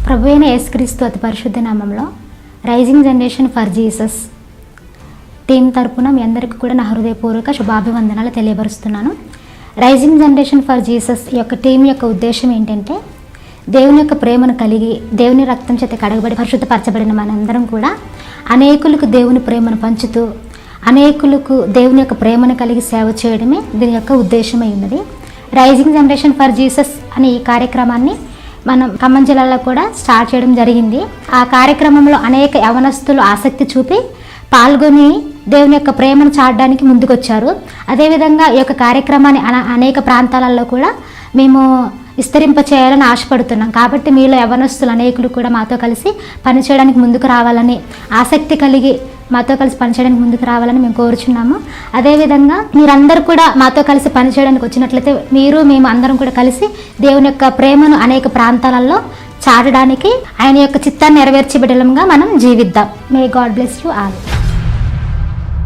ప్రభువైన యేసుక్రీస్తు అతి పరిశుద్ధ నామంలో rising generation for Jesus team తరపున మీ అందరికీ కూడా నా హృదయపూర్వక శుభాభివందనాలు తెలియపరుస్తున్నాను. రైజింగ్ జనరేషన్ ఫర్ జీసస్ యొక్క టీం యొక్క ఉద్దేశం ఏంటంటే, దేవుని యొక్క ప్రేమను కలిగి దేవుని రక్తం చేత కడగబడి పరిశుద్ధపరచబడిన మనందరం కూడా అనేకులకు దేవుని ప్రేమను పంచుతూ అనేకులకు దేవుని యొక్క ప్రేమను కలిగి సేవ చేయడమే దీని యొక్క ఉద్దేశమై ఉన్నది. రైజింగ్ జనరేషన్ ఫర్ జీసస్ అనే ఈ కార్యక్రమాన్ని మనం ఖమ్మం జిల్లాలో కూడా స్టార్ట్ చేయడం జరిగింది. ఆ కార్యక్రమంలో అనేక యవనస్తులు ఆసక్తి చూపి పాల్గొని దేవుని యొక్క ప్రేమను చాటడానికి ముందుకొచ్చారు. అదేవిధంగా ఈ యొక్క కార్యక్రమాన్ని అనేక ప్రాంతాలలో కూడా మేము విస్తరింప చేయాలని ఆశపడుతున్నాం. కాబట్టి మీలో యవనస్తులు అనేకులు కూడా మాతో కలిసి పనిచేయడానికి ముందుకు రావాలని, ఆసక్తి కలిగి మాతో కలిసి పనిచేయడానికి ముందుకు రావాలని మేము కోరుచున్నాము. అదేవిధంగా మీరందరూ కూడా మాతో కలిసి పనిచేయడానికి వచ్చినట్లయితే మేము అందరం కూడా కలిసి దేవుని యొక్క ప్రేమను అనేక ప్రాంతాలలో చాటడానికి ఆయన యొక్క చిత్తాన్ని నెరవేర్చే బిడ్డలంగా మనం జీవిద్దాం. May God bless you all.